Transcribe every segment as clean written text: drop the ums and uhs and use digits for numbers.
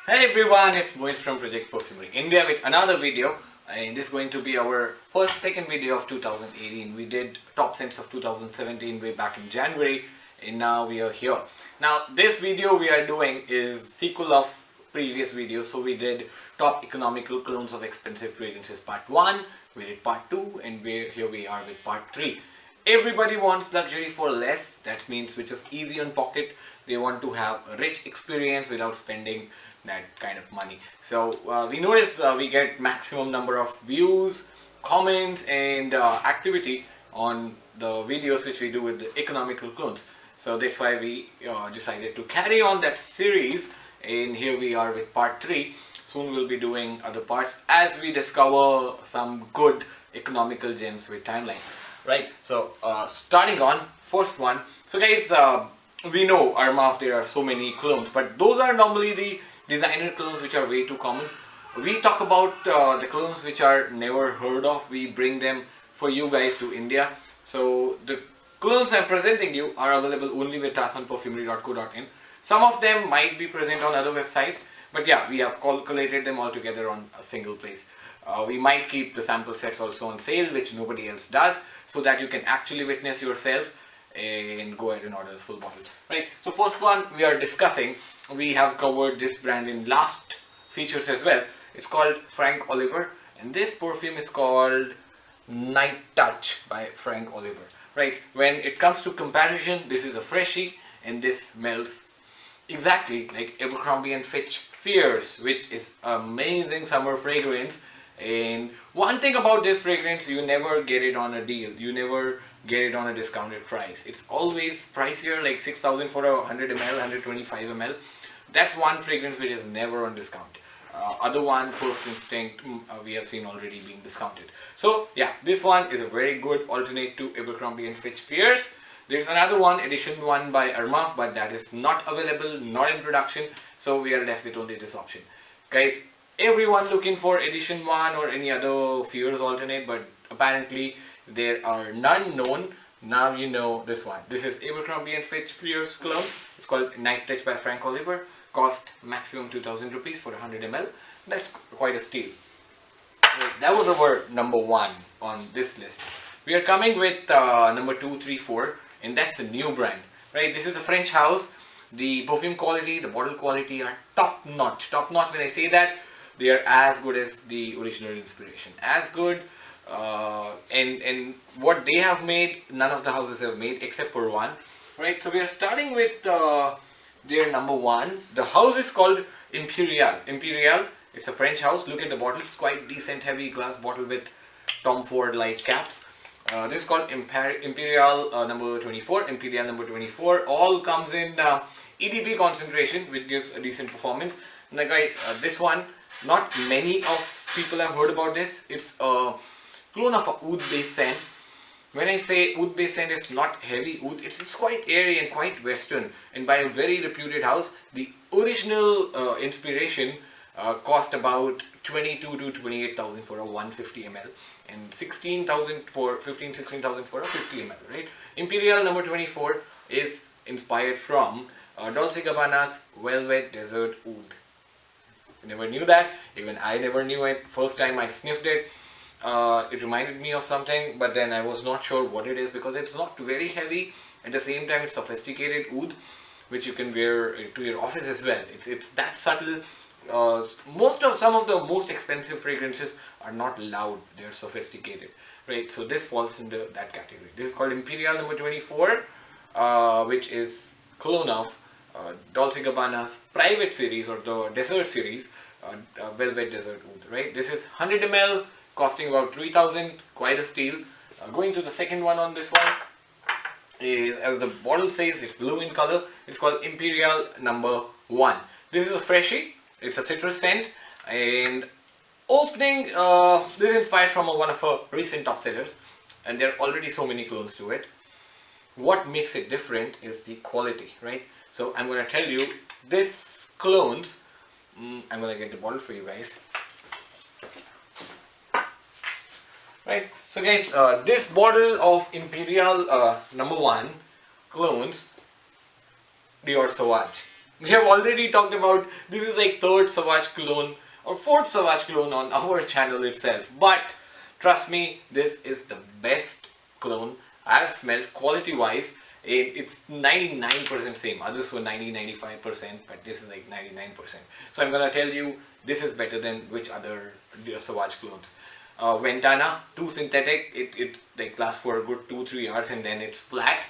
Hey everyone, it's Mohit from Projekt Perfumery India with another video, and this is going to be our second video of 2018. We did top scents of 2017 way back in January, and now we are here. Now this video we are doing is sequel of previous videos. So we did top economical clones of expensive fragrances part 1, we did part 2, and here we are with part 3. Everybody wants luxury for less, that means which is easy on pocket. They want to have a rich experience without spending that kind of money. So we notice we get maximum number of views, comments and activity on the videos which we do with the economical clones. So that's why we decided to carry on that series, and here we are with part 3. Soon we'll be doing other parts as we discover some good economical gems with timeline. Right, so starting on first one. So guys, we know Armaf there are so many clones, but those are normally the designer clones which are way too common. We talk about the clones which are never heard of. We bring them for you guys to India. So the clones I'm presenting you are available only with aspenperfumery.co.in. Some of them might be present on other websites, but yeah, we have collated them all together on a single place. We might keep the sample sets also on sale, which nobody else does, so that you can actually witness yourself and go ahead and order the full bottle. Right, so first one we are discussing, we have covered this brand in last features as well. It's called Franck Olivier, and this perfume is called Night Touch by Franck Olivier. Right, when it comes to comparison, this is a freshie and this smells exactly like Abercrombie and Fitch Fierce, which is amazing summer fragrance. And one thing about this fragrance, you never get it on a deal, you never get it on a discounted price. It's always pricier, like 6,000 for a 100 ml, 125 ml. That's one fragrance which is never on discount. Other one, First Instinct, we have seen already being discounted. So yeah, this one is a very good alternate to Abercrombie and Fitch Fierce. There's another one, edition 1 by Armaf, but that is not available, not in production, so we are left with only this option. Guys, everyone looking for edition 1 or any other Fierce alternate, but apparently there are none known. Now you know this one. This is Abercrombie and Fitch Fierce cologne. It's called Night Touch by Franck Olivier. Cost maximum 2,000 rupees for 100 ml. That's quite a steal. That was our number 1 on this list. We are coming with number 2, 3, 4, and that's a new brand. Right, this is a French house. The perfume quality, the bottle quality are top notch. Top notch, when I say that, they are as good as the original inspiration. As good, and what they have made, none of the houses have made except for one. Right, so we are starting with their number 1. The house is called Imperial. Imperial, it's a French house. Look at the bottle, it's quite decent, heavy glass bottle with Tom Ford light caps. This is called Imperial number 24. Imperial number 24 all comes in EDP concentration, which gives a decent performance. Now guys, this one, not many of people have heard about this. It's a clone of a oud based scent. When I say oud based scent, it's not heavy oud, it's quite airy and quite western, and by a very reputed house. The original inspiration cost about 22 to 28,000 for a 150 ml and 16,000 for 16,000 for a 50 ml. Right, Imperial number 24 is inspired from Dolce & Gabbana's Velvet Desert Oud. Never knew that, even I never knew it. First time I sniffed it, it reminded me of something, but then I was not sure what it is, because it's not very heavy. At the same time, it's sophisticated oud, which you can wear to your office as well. It's that subtle. Some of the most expensive fragrances are not loud, they're sophisticated. Right, so this falls into that category. This is called Imperial number 24, which is clone of Dolce & Gabbana's private series, or the desert series, Velvet Desert Oud. Right, this is 100 ml, costing about 3,000, quite a steal. Going to the second one on this one, is, as the bottle says, it's blue in color. It's called Imperial number 1. This is a freshie, it's a citrus scent, and opening, this is inspired from one of our recent top sellers, and there are already so many clones to it. What makes it different is the quality, right? So I'm going to tell you, this clones, I'm going to get the bottle for you guys. Right, so guys, this bottle of Imperial number 1 clones Dior Sauvage. We have already talked about, this is like third Sauvage cologne or fourth Sauvage cologne on our channel itself. But trust me, this is the best cologne I've smelled quality wise. It's 99% same. Others were 90-95%, but this is like 99%. So I'm gonna tell you this is better than which other Sauvage clones. Ventana, too synthetic. It like lasts for a good 2-3 hours and then it's flat.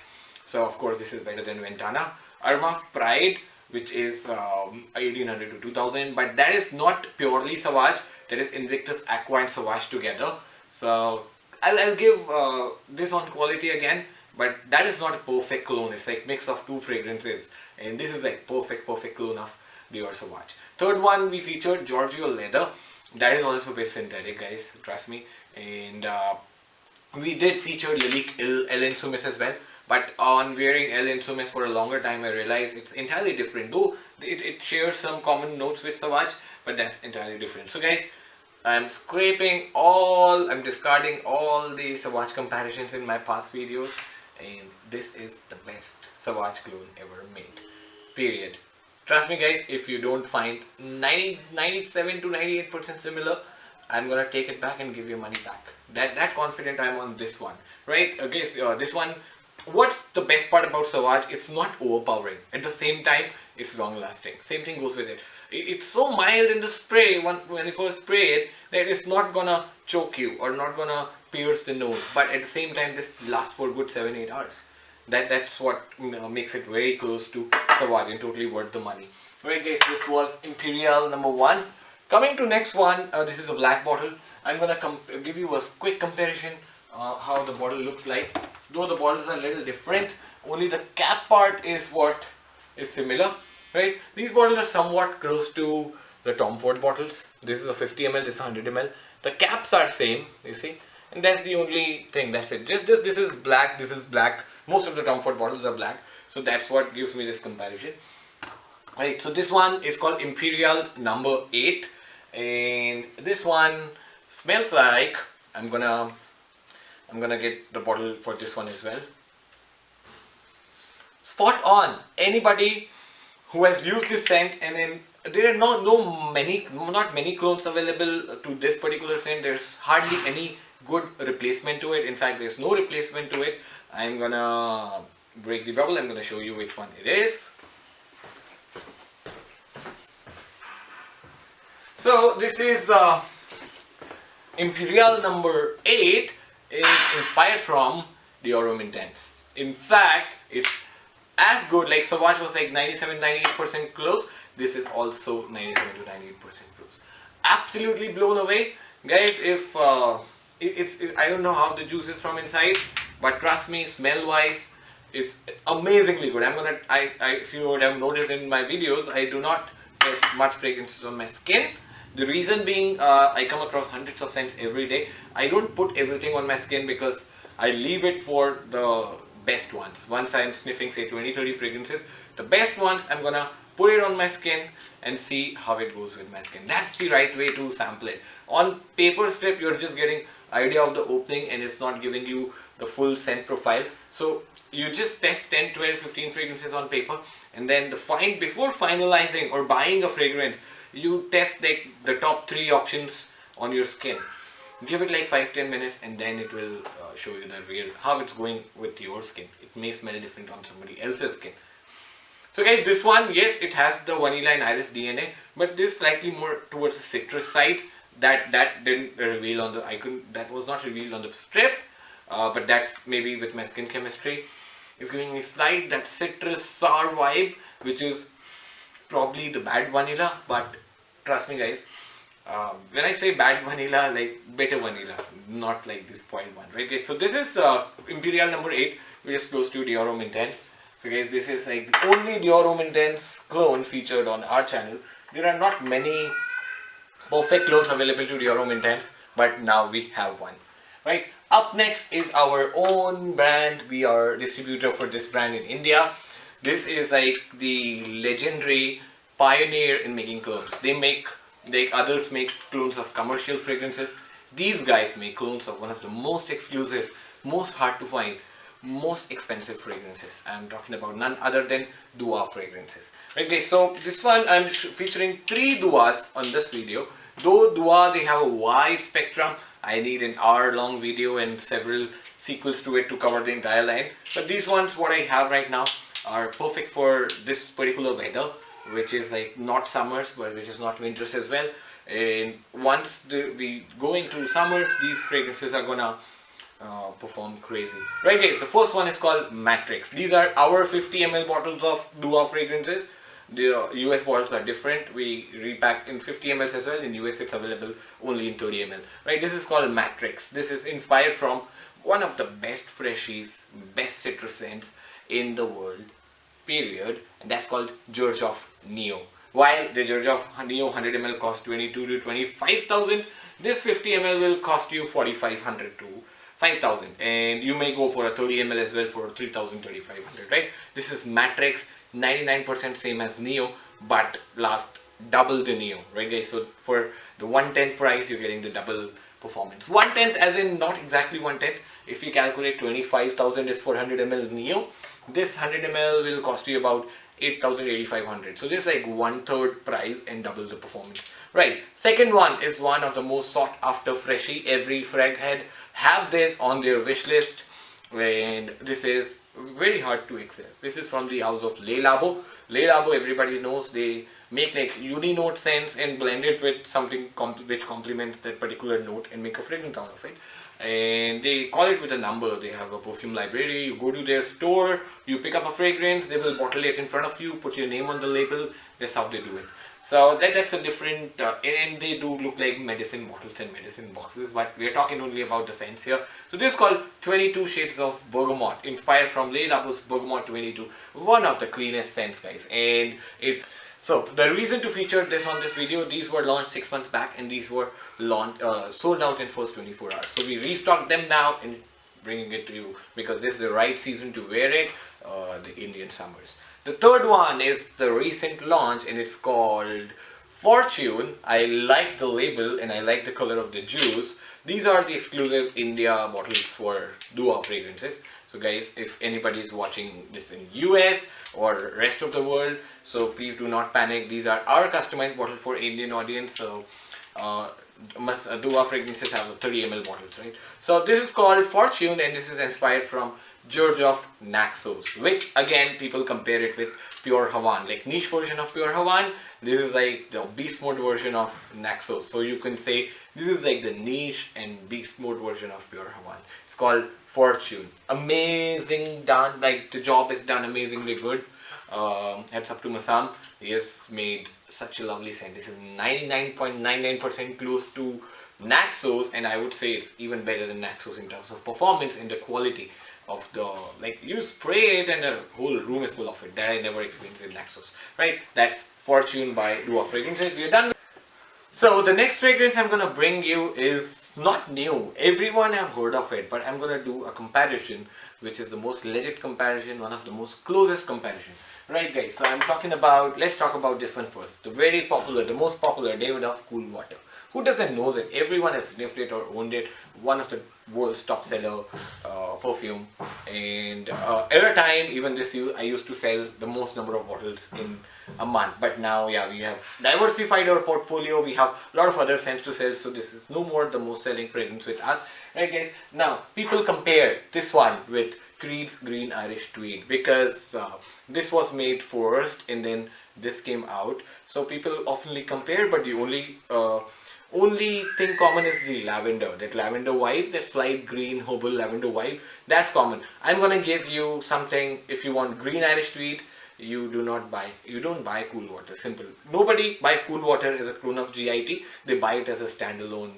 So of course this is better than Ventana. Armaf Pride, which is 1800 to 2000, but that is not purely Sauvage. That is Invictus, Aqua and Sauvage together. So I'll give this on quality again, but that is not a perfect clone. It's like mix of two fragrances, and this is like perfect clone of Dior Sauvage. Third one we featured Giorgio Leather. That is also a bit synthetic, guys, trust me. And we did feature Lilique El Insoumis as well. But on wearing El Insoumis for a longer time, I realized it's entirely different. Though it shares some common notes with Sauvage, but that's entirely different. So guys, I'm discarding all the Sauvage comparisons in my past videos, and this is the best Sauvage clone ever made. Period. Trust me guys, if you don't find 97 to 98% similar, I'm gonna take it back and give you money back. That confident I'm on this one, right? Guys, this one, what's the best part about Sauvage? It's not overpowering. At the same time, it's long lasting. Same thing goes with it. It's so mild in the spray when you first spray it that it's not gonna choke you or not gonna pierce the nose. But at the same time, this lasts for a good 7-8 hours. That's what makes it very close to Sauvage and totally worth the money. Right guys, this was Imperial number 1. Coming to next one, this is a black bottle. I'm gonna give you a quick comparison how the bottle looks like. Though the bottles are a little different, only the cap part is what is similar, right? These bottles are somewhat close to the Tom Ford bottles. This is a 50 ml, this is 100 ml. The caps are same, you see, and that's the only thing. That's it. Just this is black, this is black. Most of the Tom Ford bottles are black, so that's what gives me this comparison. Right, so this one is called Imperial number 8, and this one smells like, I'm gonna get the bottle for this one as well. Spot on. Anybody who has used this scent, and then there are not many clones available to this particular scent. There's hardly any good replacement to it. In fact, there's no replacement to it. I'm gonna break the bubble. I'm gonna show you which one it is. So this is Imperial number 8 is inspired from Dior Homme Intense. In fact, it's as good, like Sauvage was like 97-98% close. This is also 97 to 98% close. Absolutely blown away, guys. If I don't know how the juice is from inside, but trust me, smell wise, it's amazingly good. If you would have noticed in my videos, I do not test much fragrances on my skin. The reason being, I come across hundreds of scents every day. I don't put everything on my skin because I leave it for the best ones. Once I'm sniffing say 20-30 fragrances, the best ones I'm gonna put it on my skin and see how it goes with my skin. That's the right way to sample it. On paper strip, you're just getting idea of the opening and it's not giving you the full scent profile. So you just test 10, 12, 15 fragrances on paper, and then before finalizing or buying a fragrance, you test like the top 3 options on your skin. Give it like 5-10 minutes and then it will show you the real how it's going with your skin. It may smell different on somebody else's skin. So guys, this one, yes, it has the vanilla and iris DNA, but this is slightly more towards the citrus side. That didn't reveal on the icon. That was not revealed on the strip, but that's maybe with my skin chemistry. It's giving me slight that citrus sour vibe, which is probably the bad vanilla. But trust me, guys. When I say bad vanilla, like better vanilla, not like this spoiled one, right guys? So this is Imperial number 8, which is close to Dior Homme Intense. So guys, this is like the only Dior Homme Intense clone featured on our channel. There are not many perfect clones available to Dior Homme Intense, but now we have one, right? Up next is our own brand. We are distributor for this brand in India. This is like the legendary pioneer in making clones. Others make clones of commercial fragrances. These guys make clones of one of the most exclusive, most hard to find, most expensive fragrances. I'm talking about none other than Dua fragrances. Right guys, so this one I'm featuring 3 Duas on this video. Though Dua, they have a wide spectrum, I need an hour-long video and several sequels to it to cover the entire line. But these ones, what I have right now, are perfect for this particular weather, which is like not summers, but which is not winters as well. And once we go into summers, these fragrances are gonna perform crazy. Right guys, the first one is called Matrix. These are our 50 ml bottles of Dua fragrances. The US bottles are different. We repack in 50 ml as well. In US it's available only in 30 ml. Right, this is called Matrix. This is inspired from one of the best freshies, best citrus scents in the world, period. And that's called George of Neo. While the George of Neo 100 ml costs 22 to 25,000, this 50 ml will cost you 4,500 to 5,000, and you may go for a 30 ml as well for 3,000, 3,500, right? This is Matrix, 99% same as Neo, but last double the Neo, right guys? So for the 1/10 price, you're getting the double performance. 1/10 as in not exactly 1/10. If you calculate 25,000 is 400 ml Neo, this 100 ml will cost you about 8,000, 8,500. So this is like 1/3 price and double the performance. Right. Second one is one of the most sought after freshie. Every frag head have this on their wish list, and this is very hard to access. This is from the house of Le Labo. Le Labo, everybody knows, they make like uni note scents and blend it with something which complements that particular note and make a fragrance out of it. And they call it with a number. They have a perfume library. You go to their store, you pick up a fragrance, they will bottle it in front of you, put your name on the label. That's how they do it. So that's a different, and they do look like medicine bottles and medicine boxes, but we are talking only about the scents here. So this is called 22 Shades of Bergamot, inspired from Le Labo's Bergamot 22, one of the cleanest scents, guys. And it's so the reason to feature this on this video, these were launched 6 months back, and these were sold out in first 24 hours. So we restocked them now and bringing it to you because this is the right season to wear it, the Indian summers. The third one is the recent launch, and it's called Fortune. I like the label and I like the color of the juice. These are the exclusive India bottles for Dua fragrances. So guys, if anybody is watching this in US or rest of the world, so please do not panic. These are our customized bottle for Indian audience. So Dua fragrances have 30 ml bottles, right? So this is called Fortune, and this is inspired from George of Naxos, which again people compare it with Pure Havan, like niche version of Pure Havan. This is like the beast mode version of Naxos. So you can say this is like the niche and beast mode version of Pure Havan. It's called Fortune. Amazing done, like the job is done amazingly good. Heads up to Masam. He has made such a lovely scent. This is 99.99% close to Naxos, and I would say it's even better than Naxos in terms of performance and the quality of the, like, you spray it and the whole room is full of it. That I never experienced with Naxos, right? That's Fortune by Dua Fragrances. We are done. So the next fragrance I'm gonna bring you is not new. Everyone have heard of it, but I'm gonna do a comparison, which is the most legit comparison, one of the most closest comparison. Right guys, so I'm talking about, let's talk about this one first. The very popular, the most popular David of Cool Water. Who doesn't know it? Everyone has sniffed it or owned it. One of the world's top seller perfume. And at a time, even this I used to sell the most number of bottles in a month. But now, yeah, we have diversified our portfolio. We have a lot of other scents to sell. So this is no more the most selling fragrance with us. Right guys, now people compare this one with Creed's Green Irish Tweed because this was made first and then this came out. So people oftenly compare, but the only thing common is the lavender, that lavender vibe, that slight green herbal lavender vibe, that's common. I'm gonna give you something. If you want Green Irish Tweed, you don't buy Cool Water. Simple. Nobody buys Cool Water as a clone of GIT. They buy it as a standalone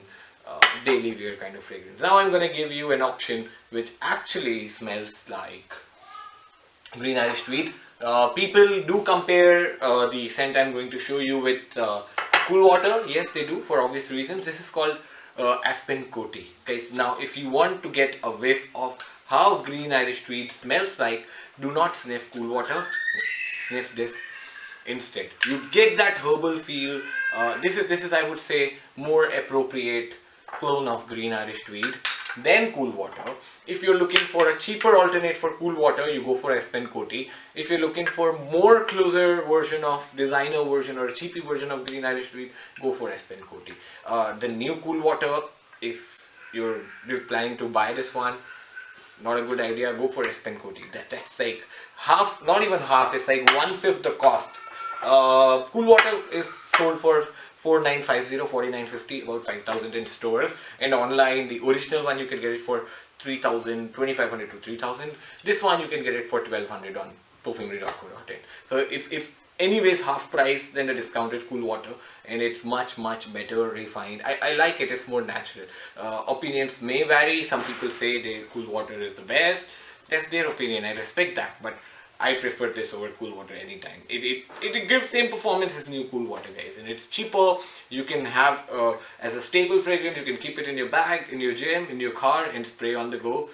daily wear kind of fragrance. Now I'm gonna give you an option which actually smells like Green Irish Tweed. People do compare the scent I'm going to show you with Cool Water. Yes, they do, for obvious reasons. This is called Aspen Coty. Guys, now if you want to get a whiff of how Green Irish Tweed smells like, do not sniff Cool Water. Sniff this instead. You get that herbal feel. This is I would say more appropriate clone of Green Irish Tweed. then cool water. If you're looking for a cheaper alternate for cool water, you go for Aspen Coty. If you're looking for more closer version of designer version or a cheapy version of Green Irish Tweed, go for Aspen Coty. The new cool water, if you're planning to buy this one, not a good idea, go for Aspen Coty. That's like half, not even half, it's like 1/5 the cost. Cool water is sold for 4950, 4950, about 5000 in stores, and online the original one you can get it for 3000, 2500 to 3000. This one you can get it for 1200 on perfumery.co.in. So it's anyways half price than the discounted cool water, and it's much better refined. I like it, it's more natural. Opinions may vary. Some people say the cool water is the best. That's their opinion, I respect that, but I prefer this over cool water anytime. It gives same performance as new cool water, guys, and it's cheaper. You can have as a staple fragrance. You can keep it in your bag, in your gym, in your car, and spray on the go.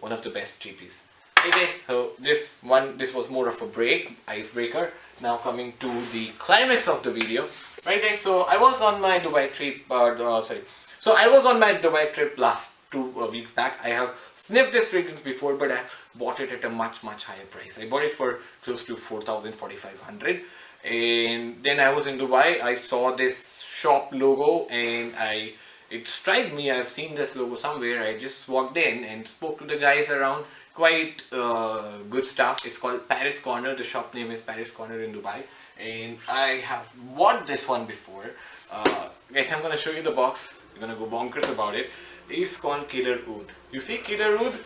One of the best cheapies. Hey guys, so this was more of a icebreaker. Now coming to the climax of the video, right, guys? So I was on my Dubai trip. So I was on my Dubai trip last 2 weeks back. I have sniffed this fragrance before, but I bought it at a much higher price. I bought it for close to 4,000, 4,500, and then I was in Dubai. I saw this shop logo, and it struck me. I've seen this logo somewhere. I just walked in and spoke to the guys around. Quite good stuff. It's called Paris Corner. The shop name is Paris Corner in Dubai, and I have bought this one before. Guys, I'm gonna show you the box. You're gonna go bonkers about it. It's called Killer Oud. You see Killer Oud?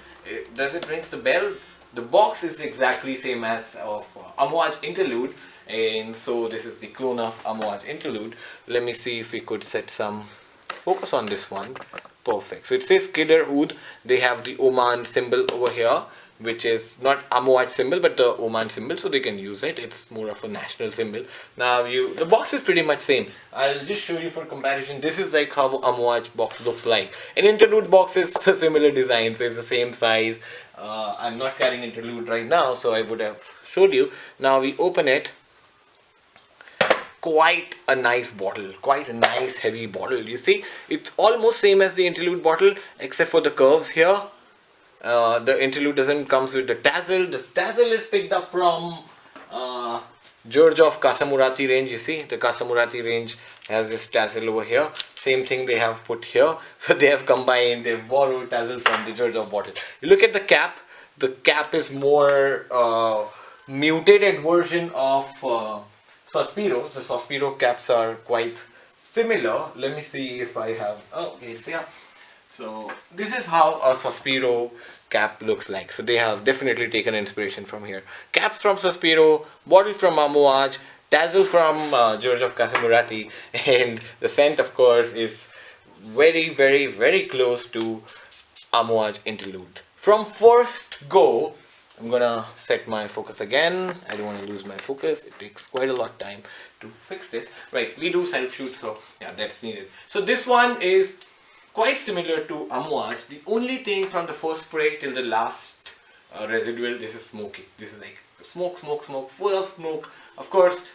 Does it rings the bell? The box is exactly same as of Amouage Interlude, and so this is the clone of Amouage Interlude. Let me see if we could set some focus on this one. Perfect. So it says Killer Oud. They have the Oman symbol over here, which is not Amouage symbol but the Oman symbol, so they can use it. It's more of a national symbol. Now the box is pretty much same. I'll just show you for comparison. This is like how Amouage box looks like. An Interlude box is a similar design, so it's the same size. I'm not carrying Interlude right now, so I would have showed you. Now we open it. Quite a nice bottle, quite a nice heavy bottle. You see, it's almost same as the Interlude bottle except for the curves here. The Interlude doesn't comes with the tassel. The tassel is picked up from George of Casamurati range. You see, the Casamurati range has this tassel over here. Same thing they have put here. So they have combined, they've borrowed tassel from the George of bottle. You look at the cap. The cap is more mutated version of Sospiro. The Sospiro caps are quite similar. Let me see if I have. Oh, okay, so yeah. So this is how a Sospiro cap looks like. So they have definitely taken inspiration from here. Caps from Sospiro, bottle from Amouage, tassel from George of Casamurati, and the scent, of course, is very close to Amouage Interlude. From first go, I'm gonna set my focus again. I don't want to lose my focus. It takes quite a lot of time to fix this. Right, we do self shoot, so yeah, that's needed. So this one is quite similar to Amouage. The only thing from the first spray till the last residual, this is smoky. This is like smoke, full of smoke. Of course,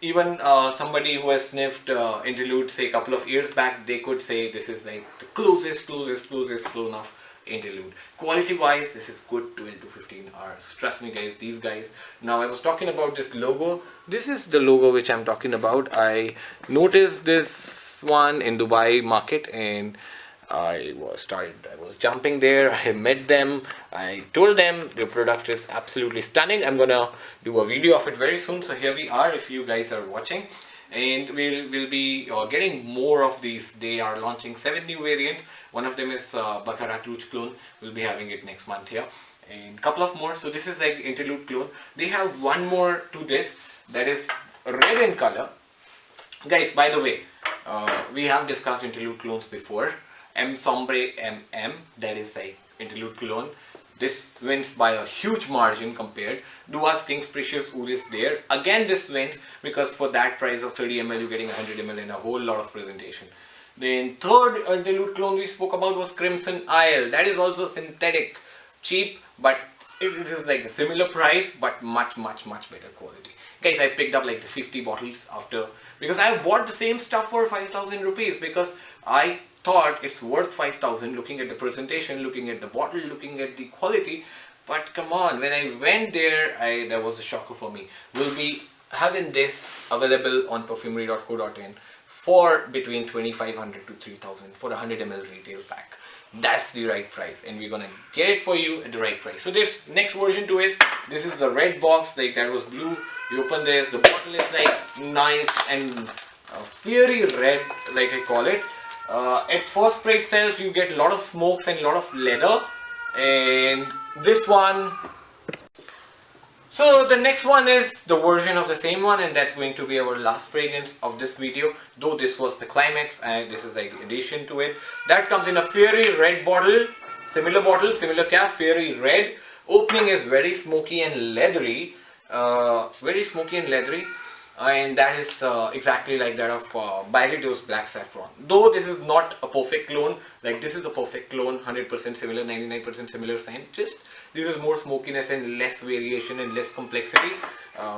even somebody who has sniffed Interlude, say a couple of years back, they could say this is like the closest clone of Interlude. Quality wise, this is good, 12 to 15 hours. Trust me guys, these guys. Now I was talking about this logo. This is the logo which I'm talking about. I noticed this one in Dubai market, and I was jumping there. I met them. I told them your product is absolutely stunning. I'm gonna do a video of it very soon. So here we are, if you guys are watching, and we'll be getting more of these. They are launching 7 new variants. One of them is Baccarat Rouge clone. We'll be having it next month here, and a couple of more. So this is like Interlude clone. They have one more to this that is red in color. Guys, by the way, we have discussed Interlude clones before. M Sombre MM, that is like Interlude clone. This wins by a huge margin compared. Duas King's Precious Oud is there. Again, this wins because for that price of 30 ml, you're getting 100 ml and a whole lot of presentation. Then third Interlude clone we spoke about was Crimson Isle. That is also synthetic, cheap, but it is like a similar price but much better quality. Guys, I picked up like the 50 bottles after, because I bought the same stuff for 5,000 rupees because I thought it's worth 5,000, looking at the presentation, looking at the bottle, looking at the quality. But come on, when I went there, that was a shocker for me. We'll be having this available on perfumery.co.in for between 2,500 to 3,000 for a 100 ml retail pack. That's the right price, and we're gonna get it for you at the right price. So this next version to it, this is the red box, like that was blue. You open this, the bottle is like nice and fiery red, like I call it. At first spray itself, you get a lot of smokes and a lot of leather. And this one, so the next one is the version of the same one, and that's going to be our last fragrance of this video, though this was the climax and this is like the addition to it. That comes in a fiery red bottle, similar cap, fiery red. Opening is very smoky and leathery, and that is exactly like that of Byredo's Black Saffron. Though this is not a perfect clone, like this is a perfect clone, 100% similar, 99% similar scent, just this is more smokiness and less variation and less complexity,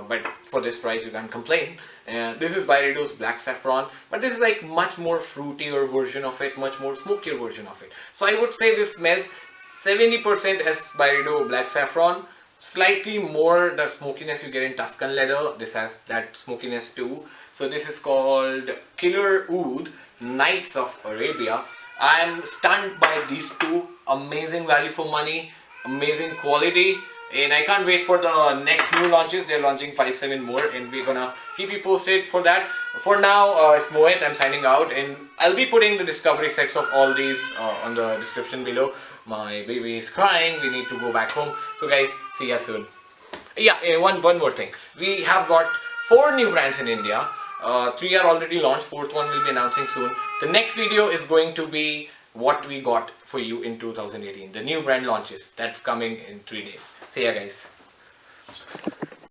but for this price you can't complain. This is Byredo's Black Saffron, but this is like much more fruitier version of it, much more smokier version of it. So I would say this smells 70% as Byredo Black Saffron, slightly more the smokiness you get in Tuscan leather. This has that smokiness too. So this is called Killer Oud Nights of Arabia. I am stunned by these two. Amazing value for money, amazing quality, and I can't wait for the next new launches. They're launching 5-7 more, and we're gonna keep you posted for that. For now, it's Mohit. I'm signing out, and I'll be putting the discovery sets of all these on the description below. My baby is crying. We need to go back home. So guys, see ya soon. Yeah, one more thing. We have got 4 new brands in India. 3 are already launched. 4th one will be announcing soon. The next video is going to be what we got for you in 2018. The new brand launches. That's coming in 3 days. See ya guys.